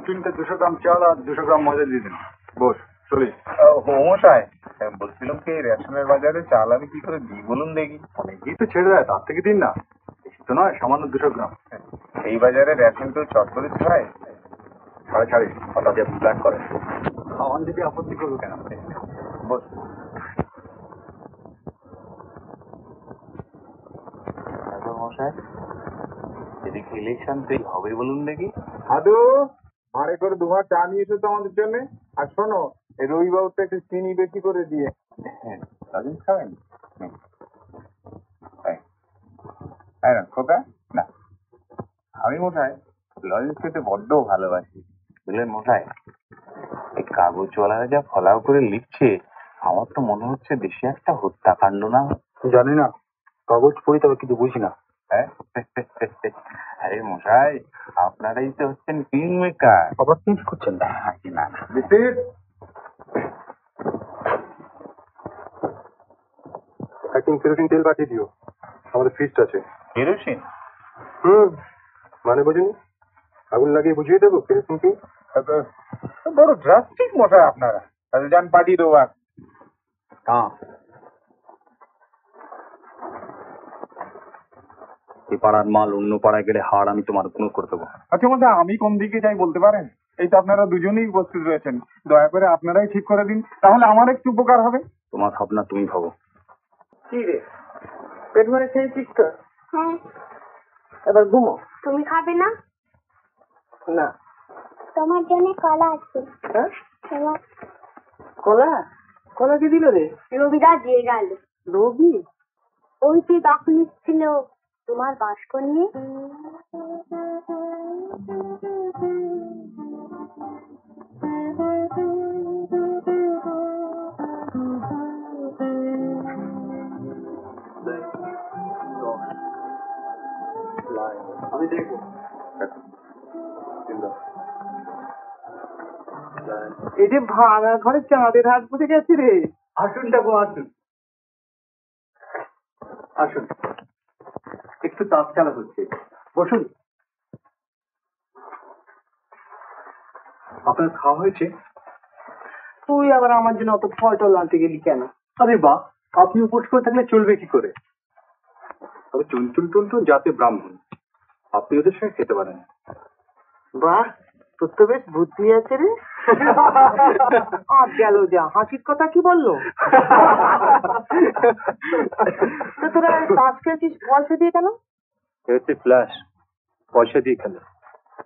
ক্যান্টিনতে 200 গ্রাম চাল আর 200 গ্রাম ময়দা দিয়ে দিন। বস চলি। মশাই বলছিলাম কি রেশনের বাজারে চাল আমি কি করে দিই বলুন দেখি। অনেকেই তো ছেড়ে দেয়, তার থেকে দিন না, বেশি তো নয়, সামান্য 200 গ্রাম। এই বাজারে রেশন কেউ চট করে ছাড়ায়? ছাড়ে হঠাৎ আপনি প্ল্যান করেন, খাওয়ান যদি আপত্তি করবো কেন? বস। মশাই এদিকে ইলেকশন তুই হবে বলুন দেখি। সাধু ভাড়ে করে দুবার চা নিয়ে এসো তো আমাদের জন্য। আর শোনো, এই রবিবাবুটা একটু চিনি বেশি করে দিয়ে। হ্যাঁ লজেন্স খাবেন? হ্যাঁ না খোকা না, আমি মশাই লজেন্স খেতে বড্ড ভালোবাসি বুঝলেন মশাই। এই কাগজওয়ালারা যা ফলাও করে লিখছে, আমার তো মনে হচ্ছে দেশে একটা হত্যাকাণ্ড না। জানি না, কাগজ পড়ি তবে কিছু বুঝি না। হ্যাঁ আরে মশাই আপনারাই তো হচ্ছেন কিং মেকার। আবার চেঞ্জ করছেন না? না কেরোসিন তেল পাঠিয়ে দিও, আমাদের ফিস্ট আছে। কেরোসিন? মানে বুঝিনি, আগুন লাগিয়ে বুঝিয়ে দেবো কেরোসিন কি? বড় ড্রাস্টিক মশাই আপনারা। তাহলে যান পাঠিয়ে দেবো। হ্যাঁ, এই পাড়ার মাল অন্য পাড়ায় গেলে হাড় আমি তোমার গুণ করে দেবো। আচ্ছা মশাই, আমি কোন দিকে যাই বলতে পারেন? এই তো আপনারা দুজনেই উপস্থিত রয়েছেন, দয়া করে আপনারাই ঠিক করে দিন, তাহলে আমার একটু উপকার হবে। তোমার ভাবনা তুমি ভাবো। কি রে, পেট ভরে খেয়েছিস তো? হ্যাঁ। এবার ঘুমো। তুমি খাবে না? না। তোমার জন্য কলা আছে। হ্যাঁ? তোমার কলা? কলা কি দিল রে? রবিদা দিয়ে গেল। রবি? ওই যে তখন ছিল তোমার বাস্ক নিয়ে। আমি দেখবো। এই যে ভাঙা ঘরে চাঁদের হাত বুঝে গেছি রে। আসুন দেখো, আসুন আসুন, একটু তাপ চালা হচ্ছে, বসুন। আপনার খাওয়া হয়েছে? তুই আবার আমার জন্য অত ফল টল আনতে গেলি কেন? আরে বাহ, আপনি উপোস করে থাকলে চলবে কি করে? তবে টুনটুন জাতে ব্রাহ্মণ, আপনি ওদের সঙ্গে খেতে পারেন। বাহ, তোর তো বেশ বুদ্ধি আছে রে। আর গেল যা, হাসির কথা কি বললো? তো তোরা তাস খেলছিস পয়সা দিয়ে কেন? হচ্ছে ফ্ল্যাশ, পয়সা দিয়ে খেলে।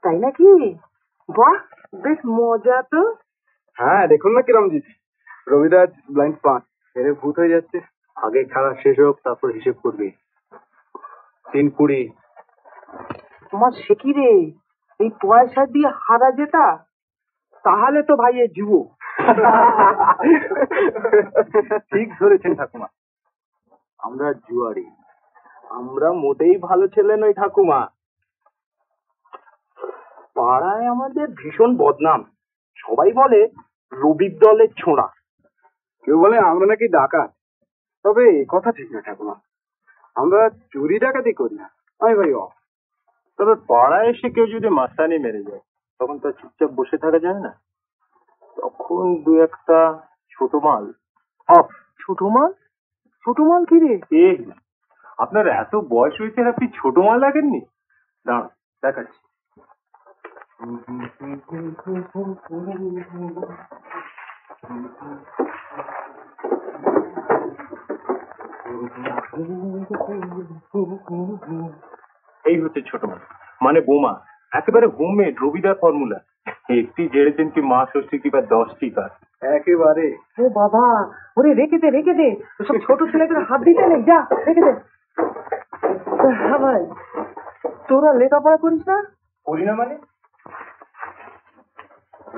তাই নাকি? বাহ, বেশ মজা তো। হ্যাঁ, দেখুন না কিরম জিত, রবিদাস ব্লাইন্ড 5 এর ভূত হয়ে যাচ্ছে। আগে খেলা শেষ হোক, তারপর হিসেব করবি। 3-20। তোমার সে কি রে, এই পয়সা দিয়ে হারা যেতা? তাহলে তো ভাই এ যুব। ঠিক ধরেছেন ঠাকুমা, আমরা জুয়ারি, আমরা মোটেই ভালো ছেলে নই ঠাকুমা। পাড়ায় আমাদের ভীষণ বদনাম, সবাই বলে রবির দলের ছোঁড়া, কেউ বলে আমরা নাকি ডাকাত। তবে এই কথা ঠিক না ঠাকুমা, আমরা চুরি ডাকাতি করি না। আমি ভাই তবে পাড়ায় এসে কেউ যদি মাস্তানি মেরে যায়, তখন তো চুপচাপ বসে থাকা যায় না, তখন দু একটা ছোট মাল। ছোট মাল? ছোট মাল কি রে? আপনার এত বয়স হয়েছে, আপনি ছোট মাল লাগেননি? দাঁড়ান দেখাচ্ছি। এই হচ্ছে ছোট মাল, মানে বোমা, একেবারে হোমমেড, রবিদার ফর্মুলা। একটি জেড়েছেন কি মা ষষ্ঠী কিংবা 10টি কাজ একেবারে। ও বাবা, ওরে রেখে দে, সব ছোট ছেলেদের হাত দিতে নেই, যা রেখে দে। হ্যাঁ ভাই, তোরা লেখাপড়া করিস না? করি না মানে?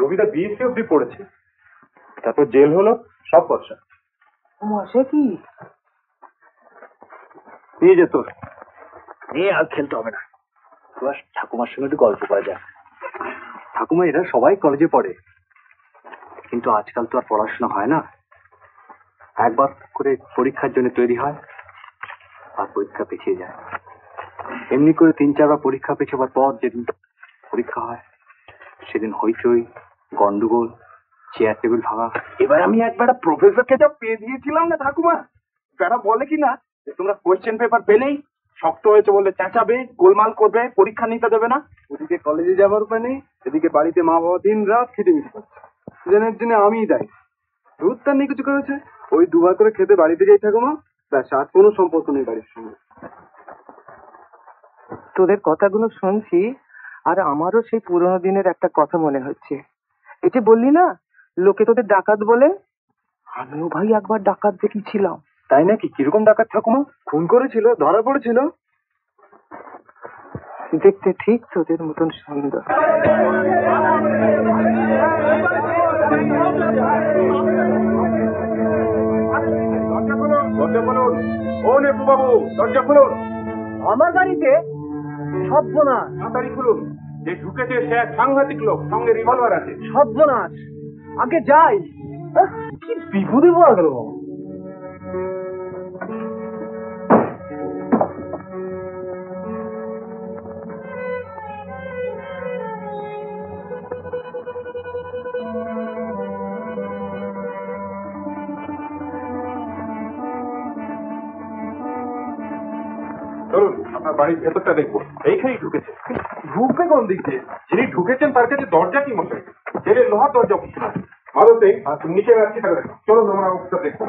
রবিদা বিএসসি অব্দি পড়েছে, তারপর জেল হলো, সব বর্ষা। সে কি? নিয়ে যেত নিয়ে, আর খেলতে হবে না, এবার ঠাকুমার সঙ্গে একটু গল্প করা যায়। ঠাকুমা এরা সবাই কলেজে পড়ে, কিন্তু আজকাল তো আর পড়াশোনা হয় না, একবার করে পরীক্ষার জন্য তৈরি হয় আর পরীক্ষা পিছিয়ে যায়। এমনি করে 3-4 বার পরীক্ষা পেছাবার পর যেদিন পরীক্ষা হয়, সেদিন হইচই, গন্ডগোল, চেয়ার টেবিল ভাঙা। এবার আমি একবার প্রফেসরকে যা পেয়ে দিয়েছিলাম না ঠাকুমা, তারা বলে কি না যে তোমরা কোয়েশ্চেন পেপার পেলেই শক্ত হয়েছে বলে চেঁচাবে, গোলমাল করবে, পরীক্ষা নিতে দেবে না। ওদিকে কলেজে যাবার উপায় নেই, এদিকে বাড়িতে মা বাবা দিন রাত খেটে মিটে পাচ্ছে, জেনের জন্য আমিই দায়ী। দুধ তার নিয়ে কিছু করেছে, ওই দুবার করে খেতে বাড়িতে যাই ঠাকুমা, ব্যাস আর কোনো সম্পর্ক নেই বাড়ির সঙ্গে। তোদের কথাগুলো শুনছি আর আমারও সেই পুরোনো দিনের একটা কথা মনে হচ্ছে। এটি বললি না লোকে তোদের ডাকাত বলে, আমিও ভাই একবার ডাকাত দেখেছিলাম। তাই নাকি? কিরকম ডাকাত ঠাকুমা? খুন করেছিল, ধরা পড়েছিল? দেখতে ঠিক তোদের মতন সুন্দর। দরজা খুলুন, ও নেপু বাবু, দরজা খুলুন। আমার বাড়িতে সর্বনাশ। তাড়াতাড়ি খুলুন, যে ঢুকেছে সে এক সাংঘাতিক লোক, সঙ্গে রিভলভার আছে। সর্বনাশ, আগে যাই। কি বিপদে পড়া গেল। চলুন আপনার বাড়ির ভেতরটা দেখবো। এইখানেই ঢুকেছে। ঢুকবে কোন দিক দিয়ে? যিনি ঢুকেছেন তার কাছে দরজা কি মশাই? ছেলে লোহার দরজা কিছু না। ভালো সিং, নিচে রাখছি তাহলে। চলুন আমরা অবস্থা দেখবো।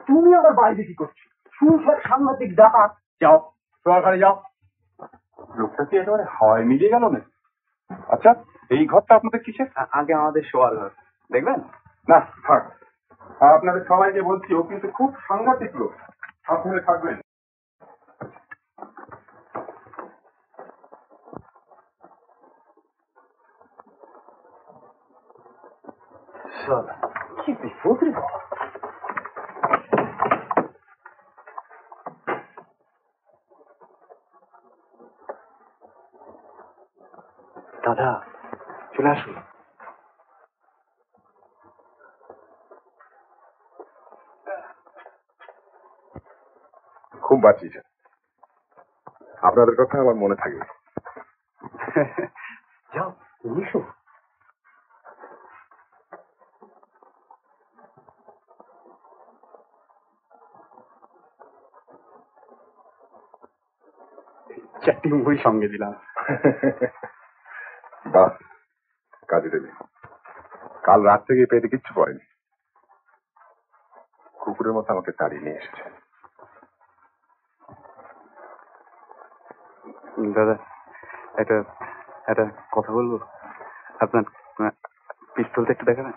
তুমি আমার বাড়িতে কি করছো? শুনছো এক সাংঘাতিক ডাকাত। যাও শোয়ার ঘরে যাও। লোকটা কি একেবারে হাওয়ায় মিলিয়ে গেল না? আচ্ছা, এই ঘরটা আপনাদের কিসের? আগে আমাদের শোয়ার ঘর, দেখবেন? না থাক, আপনাদের সবাইকে বলছি ও কিন্তু খুব সাংঘাতিক লোক, সাবধানে থাকবেন। কি বিপদ রে বাবা। দাদা চলে আসুন। খুব বাঁচিয়েছেন, আপনাদের কথা আমার মনে থাকবে। যাও এসো। চারটি মুড়ি সঙ্গে দিলাম। বাহ, কাজে দেবে। কাল রাত থেকে পেটে কিচ্ছু পড়েনি, কুকুরের মতো আমাকে তাড়িয়ে নিয়ে এসেছে। দাদা একটা একটা কথা বলবো? আপনার পিস্তলটা একটু দেখাবেন?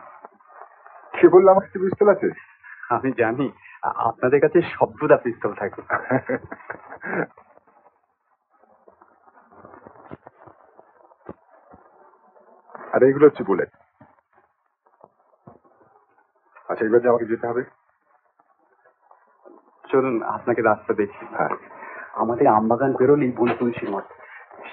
কে বললো আমার কাছে পিস্তল আছে? আমি জানি আপনাদের কাছে সবগুলা পিস্তল থাকে। আর এইগুলো হচ্ছে বুলেট। আচ্ছা, এবার যে আমাকে যেতে হবে। চলুন আপনাকে রাস্তা দেখি। হ্যাঁ, আমাদের আমবাগান বেরোলেই বন তুলসী মাঠ,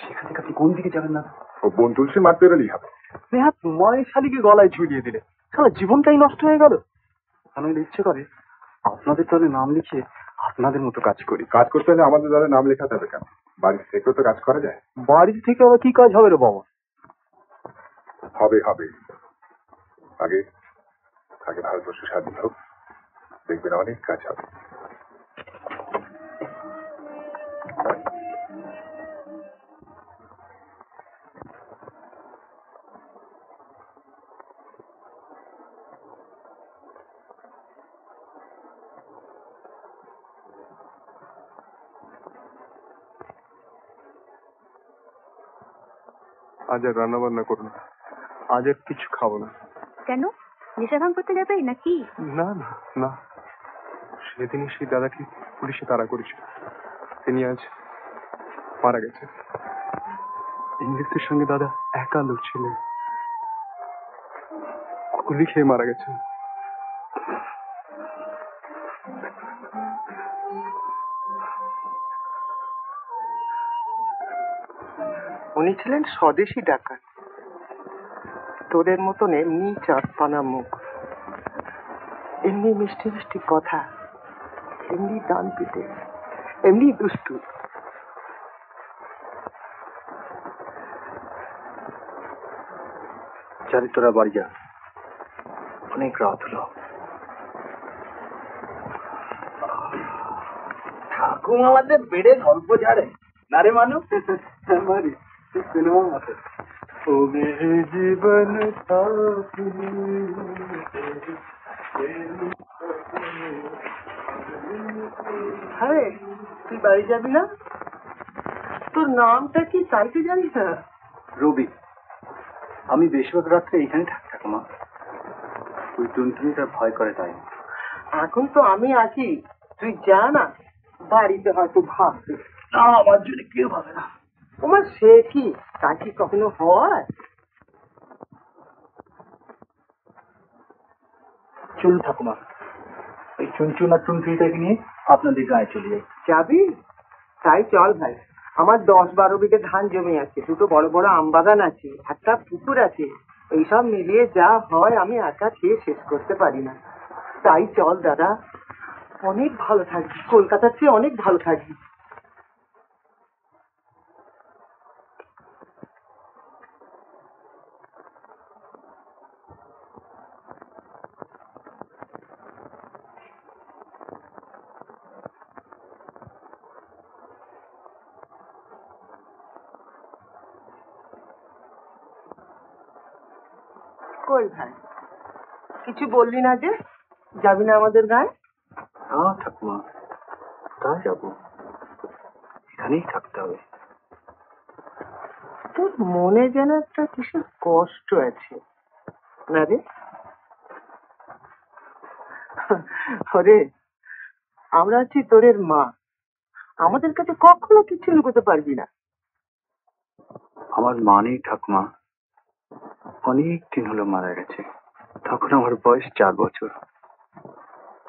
সেখান থেকে আপনি কোন দিকে যাবেন না? ও বন তুলসী মাঠ বেরোলেই হবে। নেহাত ময় শালিকে গলায় ঝুলিয়ে দিলে সারা জীবনটাই নষ্ট হয়ে গেল। আমার ইচ্ছে করে আপনাদের দলে নাম লিখে আপনাদের মতো কাজ করি। কাজ করতে হলে আমাদের দলে নাম লেখাতে হবে কেন? বাড়ি থেকেও তো কাজ করা যায়। বাড়ি থেকে আবার কি কাজ হবে রে বাবা? হবে হবে, আগে আগে ভারতবর্ষ স্বাধীন হোক, দেখবেন অনেক কাজ হবে। আজ আর রান্না বান্না করুন, আজ আর কিছু খাবো না। কেন? নেশা ভাঙ করতে যাবে নাকি? না না না, সেদিনই সেই দাদাকে পুলিশে তাড়া করেছিল, তিনি আজ মারা গেছে। ইংলিশের সঙ্গে দাদা একা লোক ছিলেন, গুলি খেয়ে মারা গেছেন। উনি ছিলেন স্বদেশী ডাকাত, তোদের মতন এমনি চাঁদপানা মুখ, এমনি মিষ্টি মিষ্টি কথা, এমনি ডান পিটে, এমনি দুষ্টু। চারিত্রা বাড়ি যা, অনেক রাত হলো। ঠাকুমা আমাদের বেড়ে গল্প ঝাড়ে না রে মানু? हमारी सिनेमा আছে, ओ मेरे जीवन साथी। আরে তুই বাড়ি যাবি না? তোর নামটা কি তাই তুই জানিস না? রবি। আমি বেশিরভাগ রাত্রে এখানে থাকি ঠাকুমা, ওই টুনটুনিটার ভয় করে তাই। এখন তো আমি আছি, তুই যা না, বাড়িতে হয়তো ভাববে না আমার জন্য কেউ ভাবে না। তোমার সে কি, তা কি কখনো হয়? চলুন ঠাকুমা, এই চুনচুন আর টুনটুনিটাকে নিয়ে আপনাদের গায়ে চলে যাই। যাবি? তাই চল ভাই, আমার 10-12 বিঘে ধান জমি আছে, দুটো বড় বড় আম বাগান আছে, একটা পুকুর আছে, এইসব মিলিয়ে যা হয় আমি একা খেয়ে শেষ করতে পারি না। তাই চল দাদা, অনেক ভালো থাকবি, কলকাতার চেয়ে অনেক ভালো থাকবি। কই ভাই, কিছু বললি না যে? যাবি না আমাদের গায়ে? হ্যাঁ ঠাকুমা, তা যাবো, এখানেই থাকতে হবে। তোর মনে যেন একটা কিসের কষ্ট আছে না রে? ওরে, আমরা আছি তোরের মা, আমাদের কাছে কখনো কিছু লুকোতে পারবি না। আমার মা নেই ঠাকুমা, অনেক দিন হলো মারা গেছে, তখন আমার বয়স 4 বছর।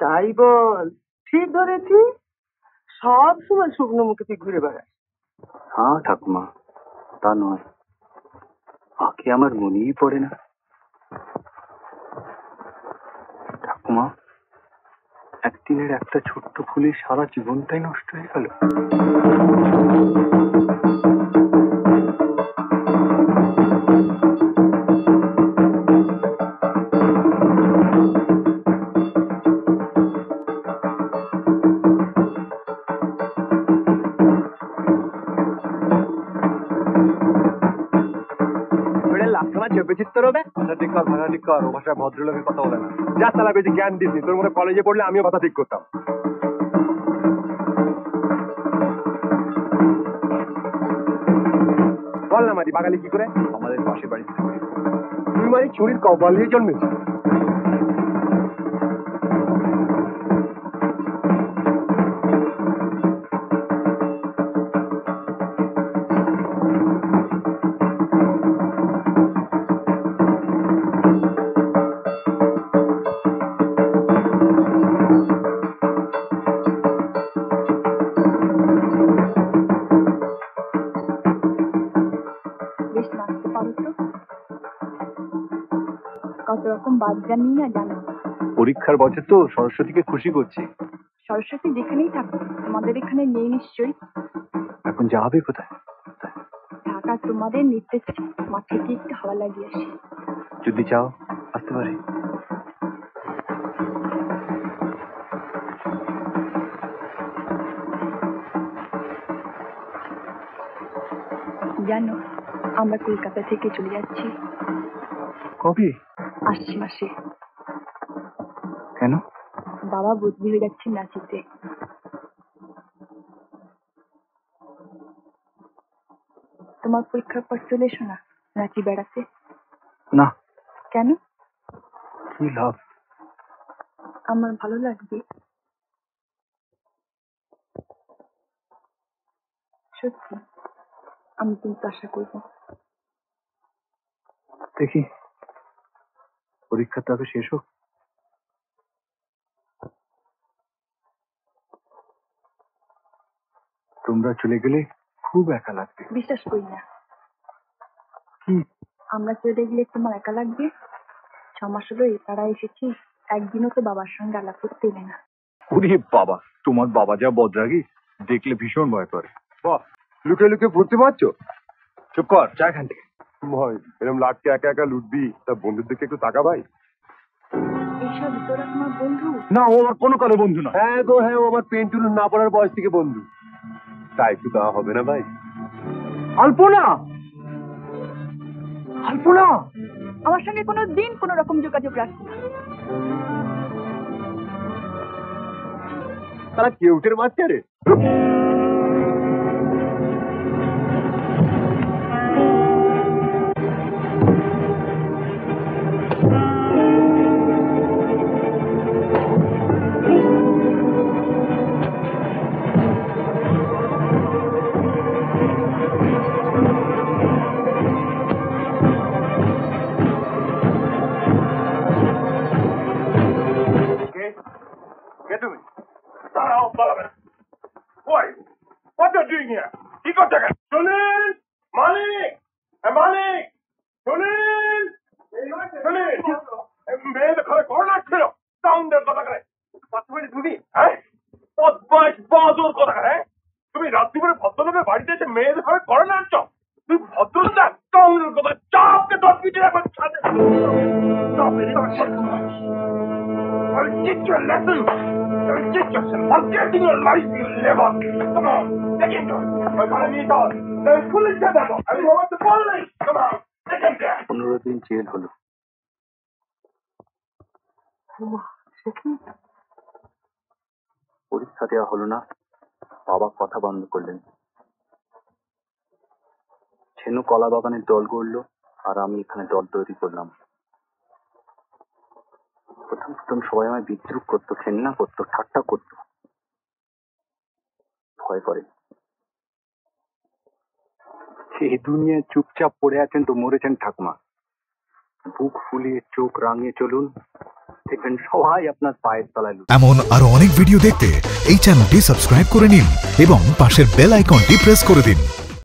তাই বল, ঠিক ধরেছি, সব সময় শুকনো মুখে তুই ঘুরে বেড়াস। হ্যাঁ ঠাকুমা, তা নয়, মাকে আমার মনেই পড়ে না। ঠাকুমা, একদিনের একটা ছোট্ট ফুলে সারা জীবনটাই নষ্ট হয়ে গেল। চেপেছিস তোর হবে ভাষা ঠিক কর, ভাষা ঠিক কর, ও ভাষায় ভদ্রলোকের কথা বলে না। যা চালা বেশি জ্ঞান দিসনি, তোর মনে কলেজে পড়লে আমিও ভাষা ঠিক করতাম। বল না মারি বাঙালি কি করে? আমাদের পাশের বাড়িতে তুই মারি চুরির কপাল দিয়ে জন্মেছিস। বেশ নাচতে পারো তো, কত রকম বাজনা নিয়ে না জানো। পরীক্ষার বছর তো, সরস্বতীকে খুশি করছি। সরস্বতী যেখানেই থাকো, তোমাদের এখানে নেই নিশ্চয়ই। এখন যাবে কোথায়? ঢাকা তোমাদের নিতে মা থেকে একটু হাওয়া লাগিয়ে আসি। যদি চাও আসতে পারি। জানো, আমরা কলকাতা থেকে চলে যাচ্ছি কবে? আসছে মাসে। কেন? বাবা বদলি হয়ে যাচ্ছে নাচিতে। তোমার পরীক্ষার পর চলে এসো না রাঁচি বেড়াতে। না। কেন? কি লাভ? আমার ভালো লাগবে, সত্যি। আমি কিন্তু আশা করবো দেখি পরীক্ষাটা আগে শেষ হোক। তোমরা চলে গেলে খুব একা লাগবে। বিশ্বাস করি না। কি? আমরা চলে গেলে তোমার একা লাগবে? 6 মাস হলো এই পাড়ায় এসেছি, একদিনও তো বাবার সঙ্গে আলাপ করতে এলে না। ওরে বাবা, তোমার বাবা যা বদরাগী, দেখলে ভীষণ ভয় করে। বাহ, লুকে লুকে পড়তে পারছো? চুপ কর, চা এখান থেকে। ভাই এরকম লাটকে একা একা লুটবি, তা বন্ধুর দিকে একটু তাকা ভাই। এইসব তোরা তোমার বন্ধু? না, ও আমার কোনো কালে বন্ধু না। হ্যাঁ গো হ্যাঁ, ও আমার পেন্টুর না পড়ার বয়স থেকে বন্ধু। তা একটু দেওয়া হবে না ভাই? আলপনা, আলপনা, আমার সঙ্গে কোনো দিন কোনো রকম যোগাযোগ রাখবো না। তারা কেউটের বাচ্চা রে। কে তুমি? দাঁড়াও, দাঁড়াবে। Why? What are you doing here? কি করতে গেল? সুনীল! মালিক! মালিক! সুনীল! সুনীল! মেয়েদের ঘরে করোনা ছিল, সাউন্ডের কথা করে। তুমি হ্যাঁ বদমাইশ বাদুর কথা করে। তুমি রাত্রিবেলা ভদ্রলোকের বাড়িতে এসে মেয়েদের ঘরে করোনা আনছ? তুই ভদ্রলোক সাউন্ডের কথা চাপকে 10 মিনিট এখন ছাদে। I'll teach you a lesson. I'll teach you some forgetting your life, you never. Come on, take it. My father needs all. They're fully dead. I mean, what's the police? Come on, take it there. 15 দিন jail হলো। পরীক্ষা দেওয়া হলো না, বাবা কথা বন্ধ করলেন। ছেনু কলা বাগানের দল গড়লো, আর আমি এখানে দল তৈরি করলাম। প্রথম সবাই আমায় বিদ্রুপ করতো, ঘেন্না করতো, ঠাট্টা করতো, ভয় করে। এই দুনিয়ায় চুপচাপ পড়ে আছেন তো মরেছেন ঠাকুমা। বুক ফুলিয়ে চোখ রাঙিয়ে চলুন, দেখবেন সবাই আপনার পায়ের তলায়। এমন আরো অনেক ভিডিও দেখতে এই চ্যানেলটি সাবস্ক্রাইব করে নিন এবং পাশের বেল আইকনটি প্রেস করে দিন।